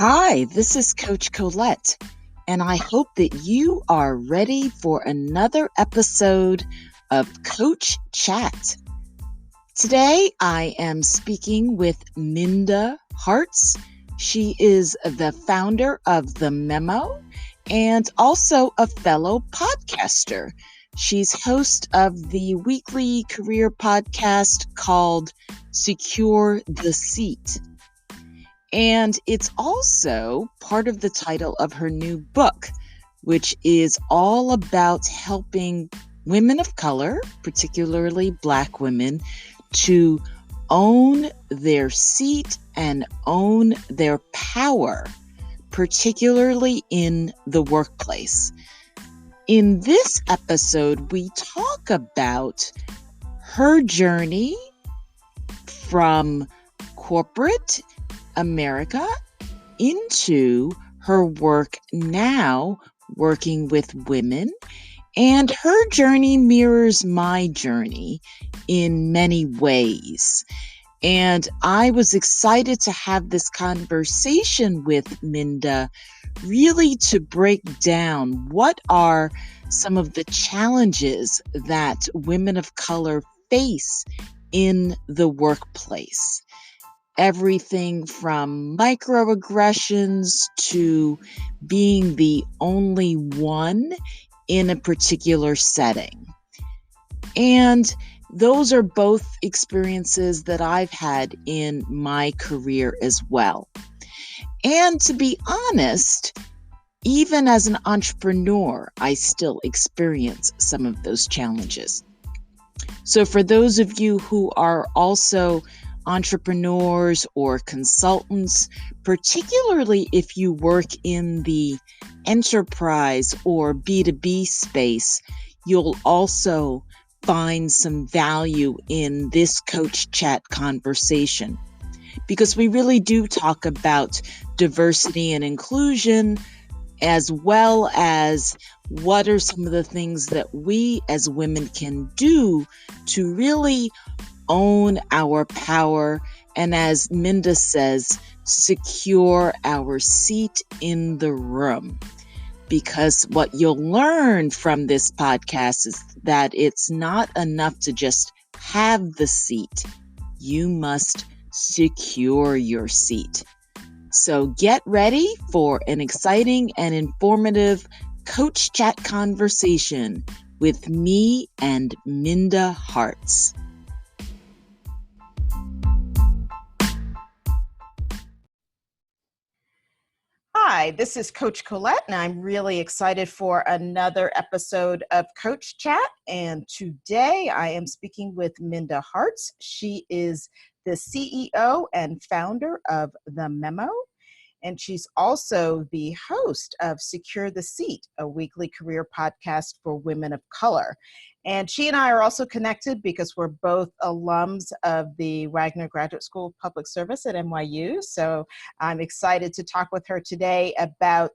Hi, this is Coach Colette, and I hope that you are ready for another episode of Coach Chat. Today, I am speaking with Minda Harts. She is the founder of the Memo and also a fellow podcaster. She's host of the weekly career podcast called Secure the Seat. And it's also part of the title of her new book, which is all about helping women of color, particularly Black women, to own their seat and own their power, particularly in the workplace. In this episode, we talk about her journey from corporate America into her work now working with women, and her journey mirrors my journey in many ways. And I was excited to have this conversation with Minda, really to break down what are some of the challenges that women of color face in the workplace. Everything from microaggressions to being the only one in a particular setting. And those are both experiences that I've had in my career as well. And to be honest, even as an entrepreneur, I still experience some of those challenges. So for those of you who are also entrepreneurs or consultants, particularly if you work in the enterprise or B2B space, you'll also find some value in this Coach Chat conversation, because we really do talk about diversity and inclusion, as well as what are some of the things that we as women can do to really own our power, and as Minda says, secure our seat in the room. Because what you'll learn from this podcast is that it's not enough to just have the seat. You must secure your seat. So get ready for an exciting and informative Coach Chat conversation with me and Minda Harts. Hi, this is Coach Colette, and I'm really excited for another episode of Coach Chat. And today I am speaking with Minda Harts. She is the CEO and founder of The Memo, and she's also the host of Secure the Seat, a weekly career podcast for women of color. And she and I are also connected because we're both alums of the Wagner Graduate School of Public Service at NYU. So I'm excited to talk with her today about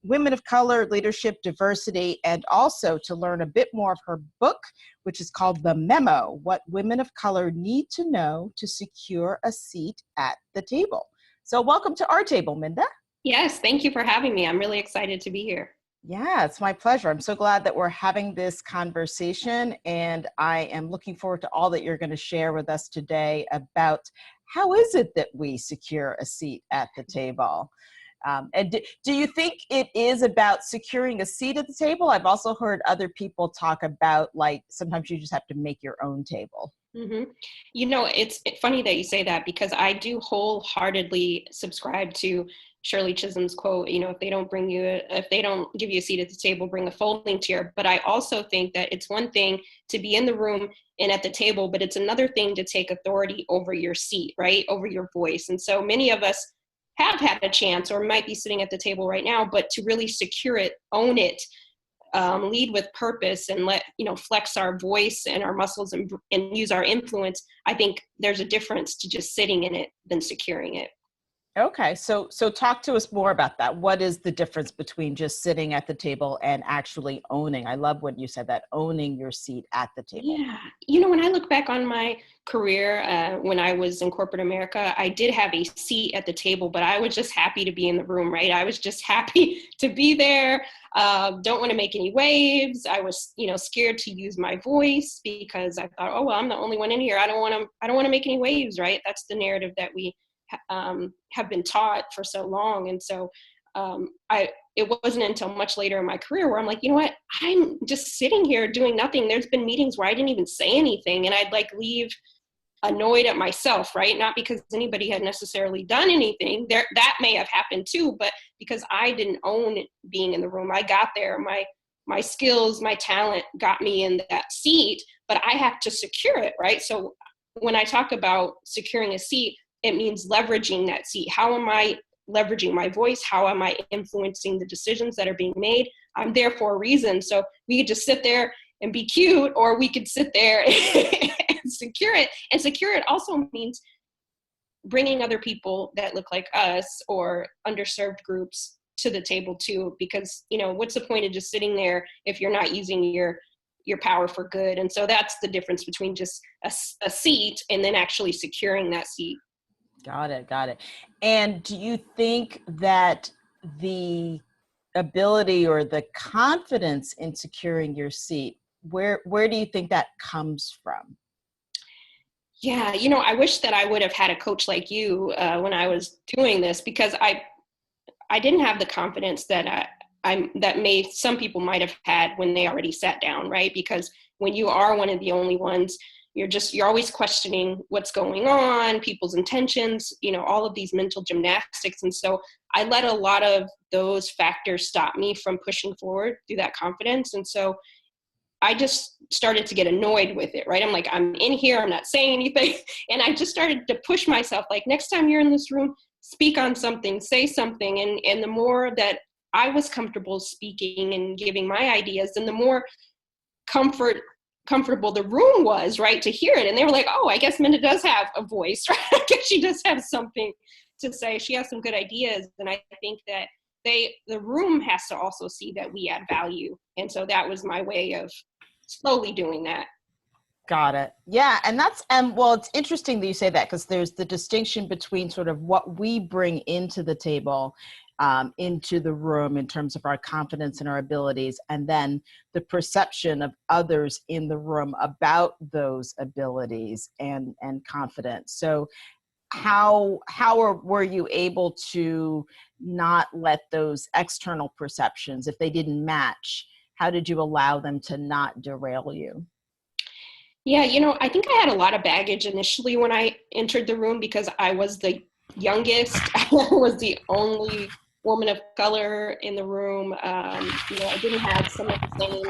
women of color, leadership, diversity, and also to learn a bit more of her book, which is called The Memo, What Women of Color Need to Know to Secure a Seat at the Table. So welcome to our table, Minda. Yes, thank you for having me. I'm really excited to be here. Yeah, it's my pleasure. I'm so glad that we're having this conversation, and I am looking forward to all that you're going to share with us today about how is it that we secure a seat at the table. And do you think it is about securing a seat at the table? I've also heard other people talk about, like, sometimes you just have to make your own table. Mm-hmm. You know, it's funny that you say that, because I do wholeheartedly subscribe to Shirley Chisholm's quote, if they don't give you a seat at the table, bring a folding chair. But I also think that it's one thing to be in the room and at the table, but it's another thing to take authority over your seat, right? Over your voice. And so many of us have had a chance or might be sitting at the table right now, but to really secure it, own it, lead with purpose, and flex our voice and our muscles and use our influence. I think there's a difference to just sitting in it than securing it. Okay, so talk to us more about that. What is the difference between just sitting at the table and actually owning? I love when you said that, owning your seat at the table. Yeah. When I look back on my career, when I was in corporate America, I did have a seat at the table, but I was just happy to be in the room, right? I was just happy to be there. Don't want to make any waves. I was, scared to use my voice because I thought, oh, well, I'm the only one in here. I don't want to make any waves, right? That's the narrative that we have been taught for so long. And so it wasn't until much later in my career where I'm like, you know what, I'm just sitting here doing nothing. There's been meetings where I didn't even say anything, and I'd leave annoyed at myself, right? Not because anybody had necessarily done anything there. That may have happened too, but because I didn't own being in the room. I got there, my skills, my talent got me in that seat, but I have to secure it, right? So when I talk about securing a seat, it means leveraging that seat. How am I leveraging my voice? How am I influencing the decisions that are being made? I'm there for a reason. So we could just sit there and be cute, or we could sit there and secure it. And secure it also means bringing other people that look like us or underserved groups to the table too, because, what's the point of just sitting there if you're not using your power for good? And so that's the difference between just a seat and then actually securing that seat. Got it. And do you think that the ability or the confidence in securing your seat, where do you think that comes from? Yeah, I wish that I would have had a coach like you when I was doing this, because I didn't have the confidence that some people might have had when they already sat down, right? Because when you are one of the only ones, you're always questioning what's going on, people's intentions, all of these mental gymnastics. And so I let a lot of those factors stop me from pushing forward through that confidence. And so I just started to get annoyed with it, right? I'm like, I'm in here, I'm not saying anything. And I just started to push myself, like, next time you're in this room, speak on something, say something. And the more that I was comfortable speaking and giving my ideas, and the more comfortable the room was, right, to hear it. And they were like, oh, I guess Minda does have a voice, right? I guess she does have something to say. She has some good ideas. And I think that the room has to also see that we add value. And so that was my way of slowly doing that. Got it. Yeah. And well, it's interesting that you say that, because there's the distinction between sort of what we bring into the table, into the room in terms of our confidence and our abilities, and then the perception of others in the room about those abilities and confidence. So were you able to not let those external perceptions, if they didn't match, how did you allow them to not derail you? Yeah, I think I had a lot of baggage initially when I entered the room, because I was the youngest. I was the only woman of color in the room. I didn't have some of the same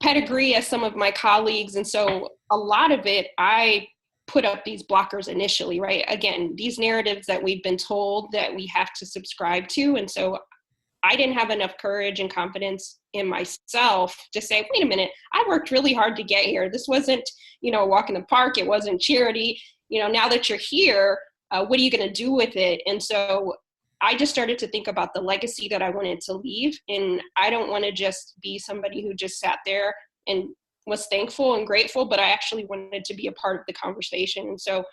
pedigree as some of my colleagues. And so a lot of it, I put up these blockers initially, right? Again, these narratives that we've been told that we have to subscribe to. And so I didn't have enough courage and confidence in myself to say, wait a minute, I worked really hard to get here. This wasn't, a walk in the park. It wasn't charity. Now that you're here, what are you going to do with it? And so I just started to think about the legacy that I wanted to leave. And I don't want to just be somebody who just sat there and was thankful and grateful, but I actually wanted to be a part of the conversation. And so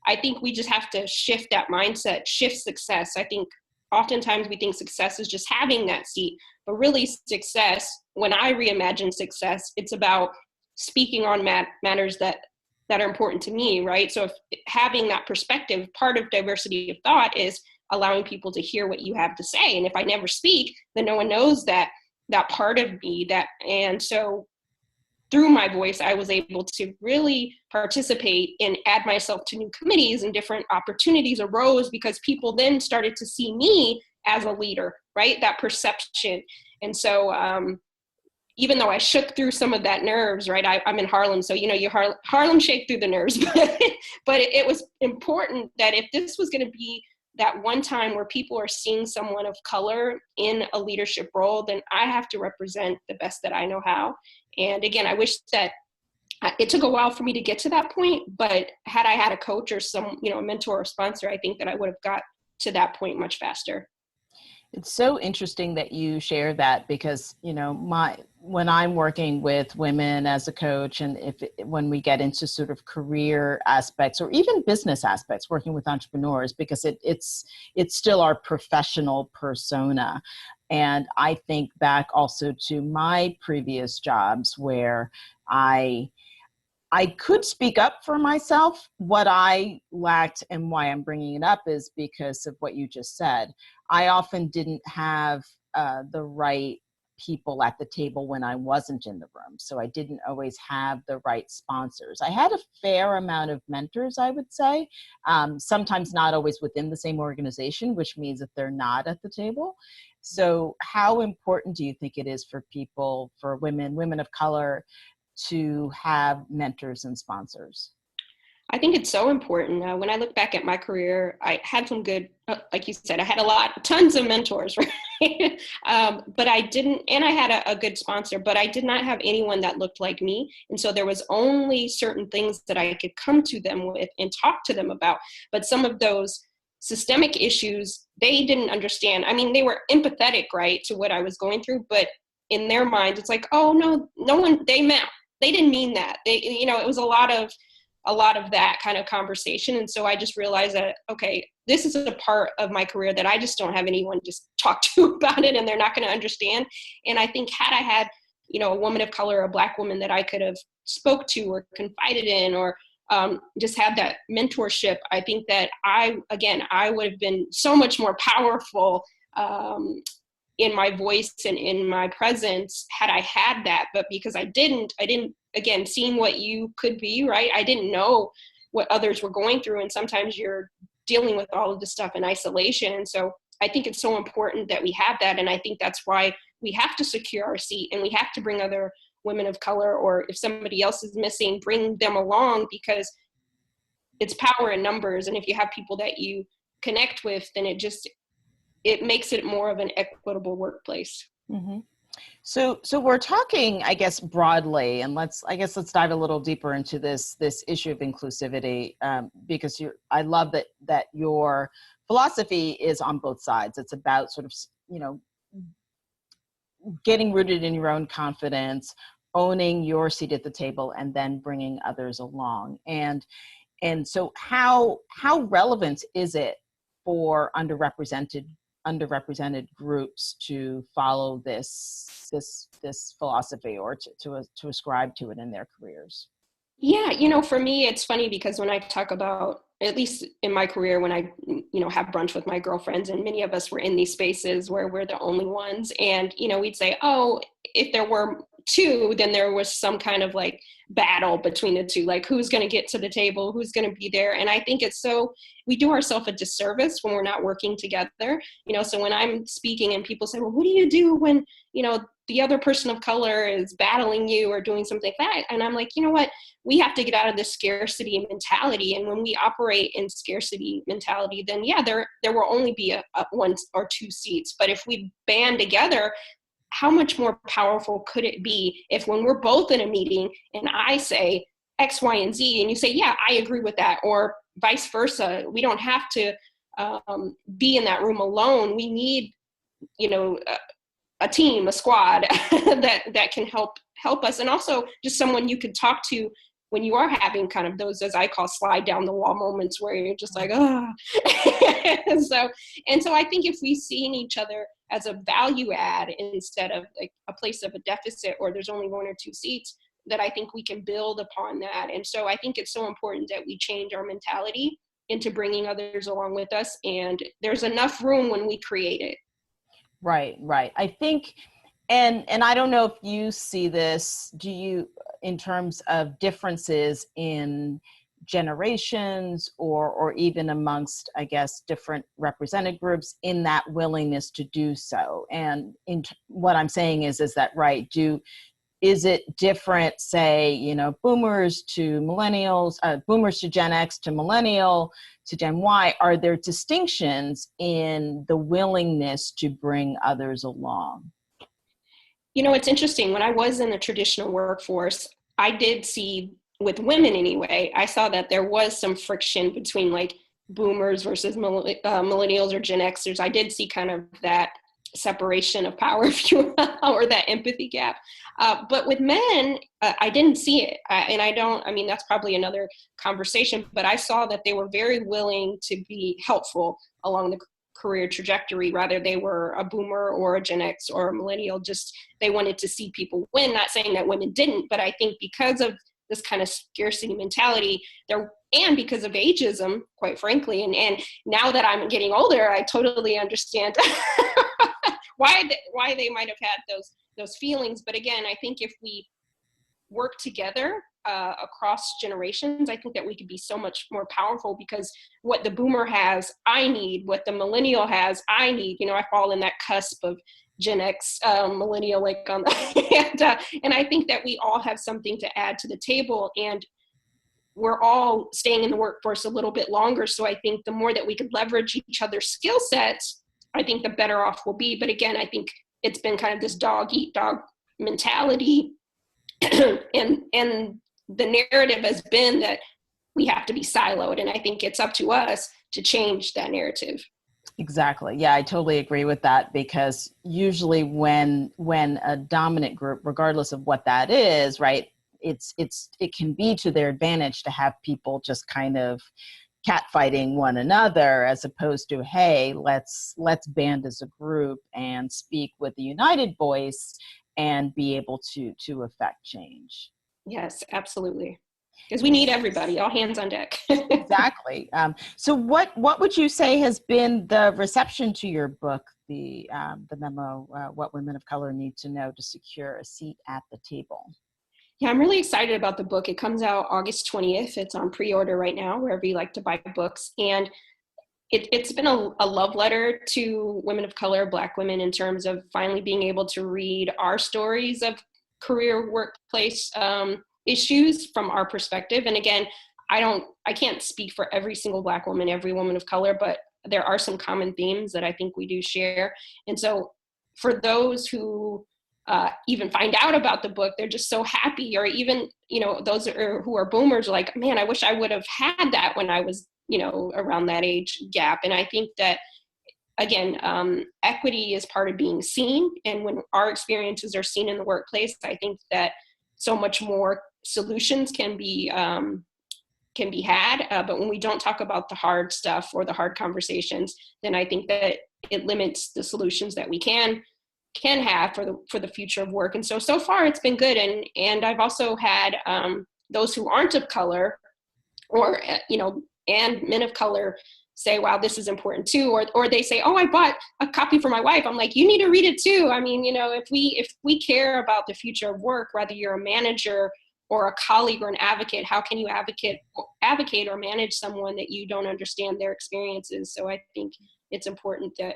I think we just have to shift that mindset, shift success. I think oftentimes we think success is just having that seat, but really success, when I reimagine success, it's about speaking on matters that are important to me, right? So if having that perspective, part of diversity of thought is allowing people to hear what you have to say. And if I never speak, then no one knows that part of me. And so through my voice, I was able to really participate and add myself to new committees, and different opportunities arose because people then started to see me as a leader, right? That perception. And so even though I shook through some of that nerves, right? I'm in Harlem, so you Harlem shake through the nerves, but it was important that if this was going to be that one time where people are seeing someone of color in a leadership role, then I have to represent the best that I know how. And again, I wish that it took a while for me to get to that point, but had I had a coach or some, a mentor or sponsor, I think that I would have got to that point much faster. It's so interesting that you share that, because, when I'm working with women as a coach, and when we get into sort of career aspects or even business aspects, working with entrepreneurs, because it's still our professional persona. And I think back also to my previous jobs where I could speak up for myself. What I lacked, and why I'm bringing it up, is because of what you just said. I often didn't have the right people at the table when I wasn't in the room. So I didn't always have the right sponsors. I had a fair amount of mentors, I would say, sometimes not always within the same organization, which means that they're not at the table. So how important do you think it is for people, for women of color, to have mentors and sponsors? I think it's so important. When I look back at my career, I had some good, like you said, I had tons of mentors, right? But I didn't, and I had a good sponsor, but I did not have anyone that looked like me. And so there was only certain things that I could come to them with and talk to them about. But some of those systemic issues, they didn't understand. I mean, they were empathetic, right, to what I was going through, but in their minds, it's like, oh, no one, they didn't mean that. It was a lot of that kind of conversation. And so I just realized that, okay, this is a part of my career that I just don't have anyone just talk to about it, and they're not going to understand. And I think had I had, a woman of color, a Black woman that I could have spoke to or confided in, or just had that mentorship, I think that I would have been so much more powerful in my voice and in my presence had I had that. But because I didn't, again, seeing what you could be, right? I didn't know what others were going through. And sometimes you're dealing with all of this stuff in isolation. And so I think it's so important that we have that. And I think that's why we have to secure our seat, and we have to bring other women of color, or if somebody else is missing, bring them along, because it's power in numbers. And if you have people that you connect with, then it makes it more of an equitable workplace. Mm-hmm. So we're talking, I guess, broadly, and let's dive a little deeper into this issue of inclusivity, because I love that your philosophy is on both sides. It's about sort of, getting rooted in your own confidence, owning your seat at the table, and then bringing others along. And so how relevant is it for underrepresented groups to follow this philosophy, or to ascribe to it in their careers? Yeah, for me, it's funny because when I talk about, at least in my career, when I, have brunch with my girlfriends, and many of us were in these spaces where we're the only ones, and, we'd say, oh, if there were two, then there was some kind of like battle between the two, like who's going to get to the table, who's going to be there. And I think we do ourselves a disservice when we're not working together, so when I'm speaking and people say, well, what do you do when, the other person of color is battling you or doing something like that? And I'm like, you know what, we have to get out of this scarcity mentality. And when we operate in scarcity mentality, then yeah, there will only be a one or two seats. But if we band together, how much more powerful could it be if, when we're both in a meeting and I say X, Y, and Z, and you say, yeah, I agree with that, or vice versa. We don't have to be in that room alone. We need, a team, a squad that can help us. And also just someone you could talk to when you are having kind of those, as I call, slide down the wall moments where you're just like, oh. and so I think if we see in each other as a value add instead of like a place of a deficit, or there's only one or two seats, that I think we can build upon that. And so I think it's so important that we change our mentality into bringing others along with us. And there's enough room when we create it. Right. I think, and I don't know if you see this, do you, in terms of differences in generations, or even amongst, I guess, different represented groups in that willingness to do so? And what I'm saying is that, right, is it different, say, boomers to millennials, boomers to Gen X to millennial to Gen Y? Are there distinctions in the willingness to bring others along? It's interesting. When I was in the traditional workforce, I did see with women anyway, I saw that there was some friction between like boomers versus millennials or Gen Xers. I did see kind of that separation of power, if you will, or that empathy gap. But with men, I didn't see it. I mean, that's probably another conversation, but I saw that they were very willing to be helpful along the career trajectory, rather they were a boomer or a Gen X or a millennial. Just they wanted to see people win. Not saying that women didn't, but I think because of this kind of scarcity mentality there, and because of ageism, quite frankly, and now that I'm getting older, I totally understand why they might have had those feelings. But again, I think if we work together across generations, I think that we could be so much more powerful, because what the boomer has, I need. What the millennial has, I need. You know, I fall in that cusp of Gen X, millennial, like on and I think that we all have something to add to the table, and we're all staying in the workforce a little bit longer. So I think the more that we could leverage each other's skill sets, I think the better off we'll be. But again, I think it's been kind of this dog eat dog mentality. and the narrative has been that we have to be siloed. And I think it's up to us to change that narrative. Exactly. Yeah, I totally agree with that, because usually when a dominant group, regardless of what that is, right, it can be to their advantage to have people just kind of catfighting one another, as opposed to, hey, let's band as a group and speak with a united voice and be able to affect change. Yes, absolutely. Because we need everybody, all hands on deck. Exactly. So what would you say has been the reception to your book, the memo, What Women of Color Need to Know to Secure a Seat at the Table? Yeah, I'm really excited about the book. It comes out August 20th. It's on pre-order right now, wherever you like to buy books. And it's been a love letter to women of color, Black women, in terms of finally being able to read our stories of career workplace issues from our perspective. And again, I can't speak for every single Black woman, every woman of color, but there are some common themes that I think we do share. And so for those who even find out about the book, they're just so happy. Or even, you know, those who are boomers are like, man, I wish I would have had that when I was, you know, around that age gap. And I think that, again, equity is part of being seen. And when our experiences are seen in the workplace, I think that so much more solutions can be had. But when we don't talk about the hard stuff or the hard conversations, then I think that it limits the solutions that we can have for the future of work. And so far it's been good. And I've also had those who aren't of color, or you know, and men of color, say, wow, this is important too. Or they say, oh, I bought a copy for my wife. I'm like, you need to read it too. I mean, you know, if we care about the future of work, whether you're a manager or a colleague or an advocate, how can you advocate or manage someone that you don't understand their experiences? So I think it's important that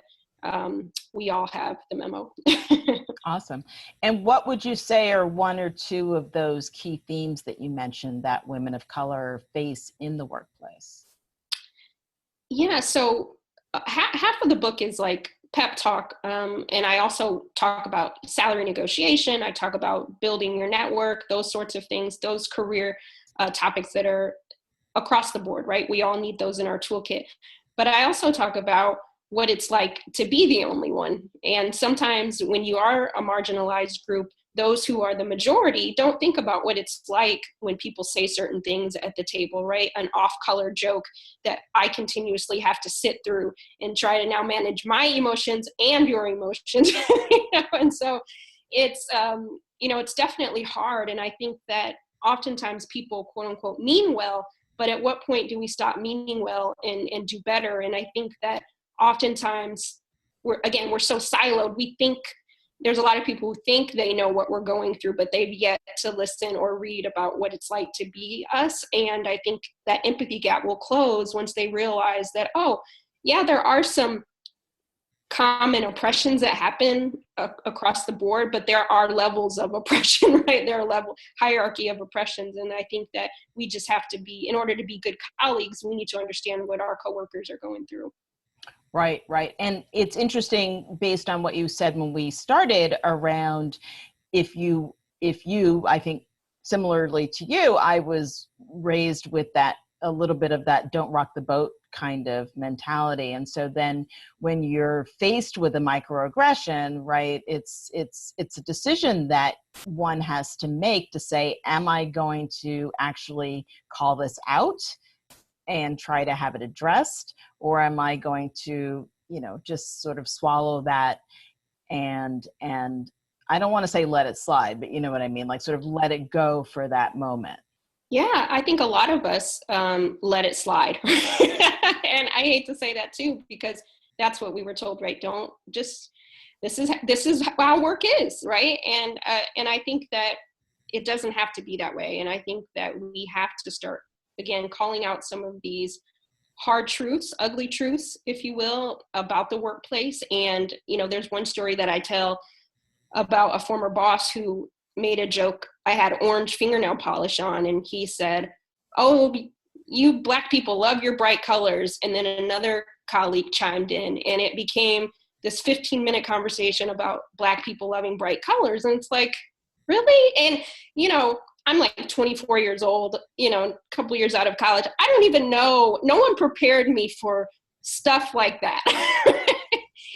we all have the memo. Awesome. And what would you say are one or two of those key themes that you mentioned that women of color face in the workplace? Yeah, so half of the book is like pep talk. And I also talk about salary negotiation. I talk about building your network, those sorts of things, those career topics that are across the board, right? We all need those in our toolkit. But I also talk about what it's like to be the only one. And sometimes when you are a marginalized group, those who are the majority don't think about what it's like when people say certain things at the table, right? An off-color joke that I continuously have to sit through and try to now manage my emotions and your emotions. You know? And so it's, you know, it's definitely hard. And I think that oftentimes people, quote unquote, mean well, but at what point do we stop meaning well and do better? And I think that oftentimes we're so siloed. We think there's a lot of people who think they know what we're going through, but they've yet to listen or read about what it's like to be us. And I think that empathy gap will close once they realize that, oh, yeah, there are some common oppressions that happen across the board, but there are levels of oppression, right? There are hierarchy of oppressions. And I think that we just have to be, in order to be good colleagues, we need to understand what our coworkers are going through. Right, right. And it's interesting, based on what you said when we started, around if you, I think similarly to you, I was raised with that, a little bit of that don't rock the boat kind of mentality. And so then when you're faced with a microaggression, right, it's a decision that one has to make to say, am I going to actually call this out and try to have it addressed? Or am I going to, just sort of swallow that and I don't want to say let it slide, but you know what I mean? Like sort of let it go for that moment. Yeah, I think a lot of us let it slide. And I hate to say that too, because that's what we were told, right? Don't just, this is how work is, right? And I think that it doesn't have to be that way. And I think that we have to start, again, calling out some of these hard truths, ugly truths, if you will, about the workplace. And, there's one story that I tell about a former boss who made a joke. I had orange fingernail polish on, and he said, "Oh, you Black people love your bright colors." And then another colleague chimed in, and it became this 15-minute conversation about Black people loving bright colors. And it's like, really? And, I'm like 24 years old, a couple years out of college. I don't even know. No one prepared me for stuff like that.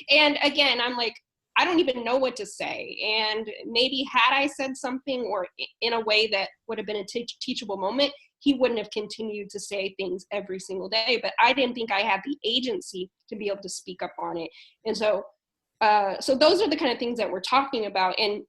And again, I'm like, I don't even know what to say. And maybe had I said something or in a way that would have been a teachable moment, he wouldn't have continued to say things every single day. But I didn't think I had the agency to be able to speak up on it. And so those are the kind of things that we're talking about. And,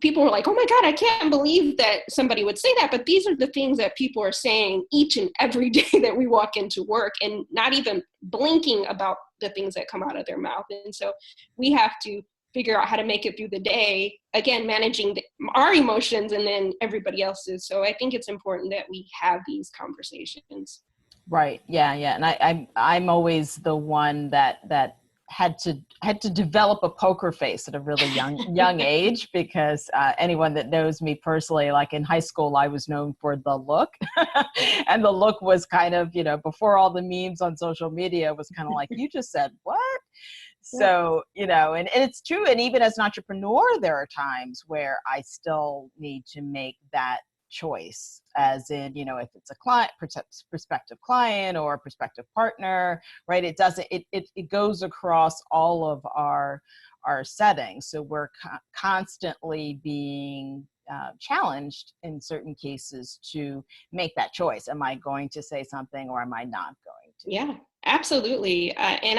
people were like, oh my God, I can't believe that somebody would say that. But these are the things that people are saying each and every day that we walk into work, and not even blinking about the things that come out of their mouth. And so we have to figure out how to make it through the day, again, managing our emotions and then everybody else's. So I think it's important that we have these conversations. Right. Yeah. Yeah. And I'm always the one that had to develop a poker face at a really young age, because anyone that knows me personally, like in high school, I was known for the look. And the look was kind of, before all the memes on social media, was kind of like, you just said what? So, and it's true. And even as an entrepreneur, there are times where I still need to make that choice, as in, if it's a client, prospective client or prospective partner, right? It doesn't, it goes across all of our settings. So we're constantly being challenged in certain cases to make that choice. Am I going to say something or am I not going to? Yeah, absolutely. And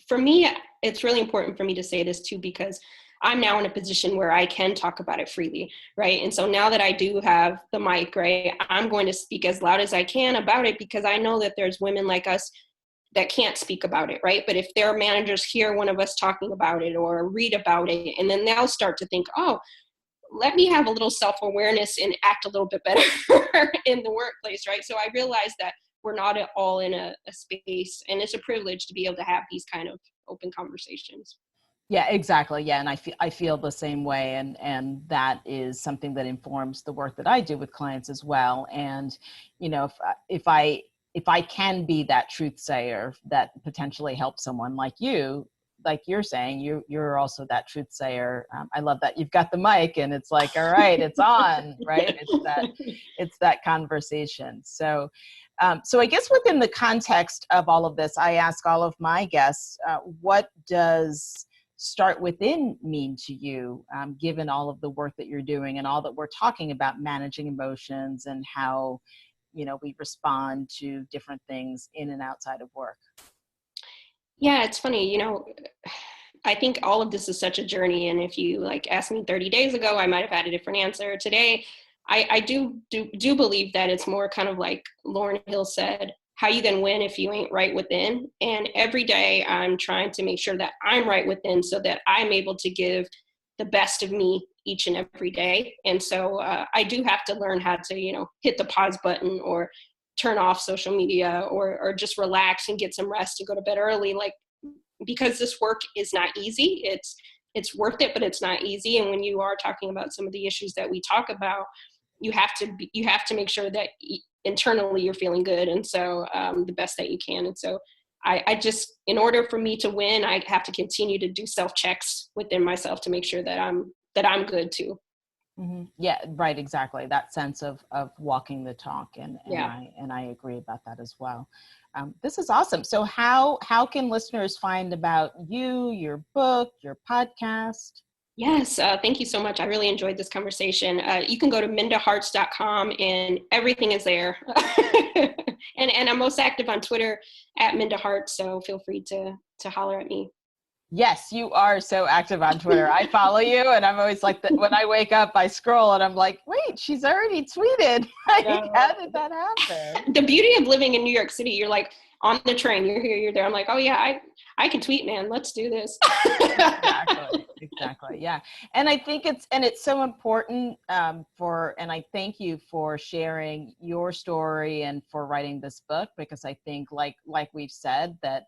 for me, it's really important for me to say this too, because I'm now in a position where I can talk about it freely, right? And so now that I do have the mic, right, I'm going to speak as loud as I can about it, because I know that there's women like us that can't speak about it, right? But if their managers hear one of us talking about it or read about it, and then they'll start to think, oh, let me have a little self-awareness and act a little bit better in the workplace, right? So I realized that we're not at all in a space, and it's a privilege to be able to have these kind of open conversations. Yeah, exactly. Yeah. And I feel the same way. And that is something that informs the work that I do with clients as well. And, if I can be that truth sayer that potentially helps someone like you, like you're saying, you're also that truth sayer. I love that you've got the mic and it's like, all right, it's on, right? It's that conversation. So I guess within the context of all of this, I ask all of my guests, what does start within mean to you, given all of the work that you're doing and all that we're talking about managing emotions and how, we respond to different things in and outside of work? Yeah, it's funny, I think all of this is such a journey. And if you asked me 30 days ago, I might have had a different answer. Today, I do believe that it's more kind of like Lauryn Hill said, how you then win if you ain't right within. And every day I'm trying to make sure that I'm right within so that I'm able to give the best of me each and every day. And so I do have to learn how to, hit the pause button or turn off social media or just relax and get some rest and go to bed early. Because this work is not easy. It's worth it, but it's not easy. And when you are talking about some of the issues that we talk about, you have to make sure that internally you're feeling good. And so the best that you can. And so I just, in order for me to win, I have to continue to do self-checks within myself to make sure that I'm good too. Yeah, right. Exactly. That sense of walking the talk. And Yeah. I agree about that as well. This is awesome. So how can listeners find about you, your book, your podcast? Yes, thank you so much. I really enjoyed this conversation. You can go to mindaharts.com and everything is there. and I'm most active on Twitter at Minda Harts, so feel free to holler at me. Yes, you are so active on Twitter. I follow you, and I'm always like, when I wake up, I scroll, and I'm like, wait, she's already tweeted. Like, how did that happen? The beauty of living in New York City, you're like on the train, you're here, you're there. I'm like, oh yeah, I can tweet, man. Let's do this. Exactly. Yeah. And I think it's so important and I thank you for sharing your story and for writing this book, because I think like we've said, that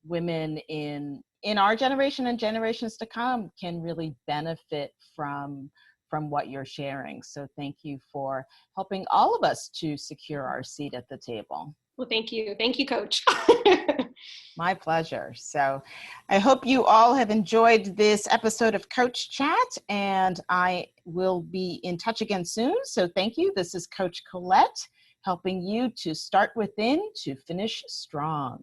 women in our generation and generations to come can really benefit from what you're sharing. So thank you for helping all of us to secure our seat at the table. Well, thank you. Thank you, Coach. My pleasure. So I hope you all have enjoyed this episode of Coach Chat, and I will be in touch again soon. So thank you. This is Coach Colette, helping you to start within to finish strong.